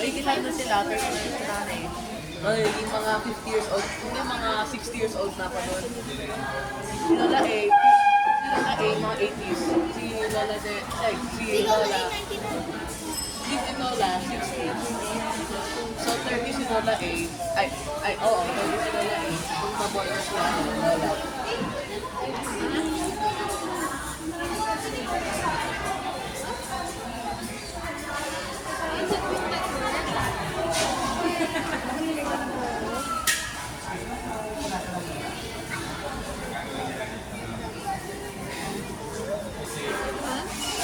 85 na sila, 30 na si nanay. Ay, yung mga 50 years old, hindi mga 60 years old na pa nun. Si Lola A, mga 80s. Si Lola De, ay, si Lola. Si Lola, 60s. So 30 si Lola A, oo, 30 si Lola A. Kung maboy na siya, Lola.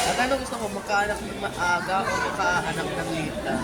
At ano gusto mo, magkaanak ng maaga o magkaanak ng lita?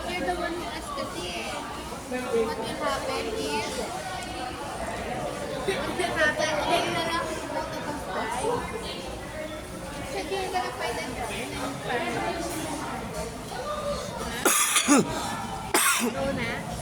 You're the one who asked the thing. What will happen is, what will happen is, you're gonna both of us die. So you're gonna find a girl and find. Huh? No na?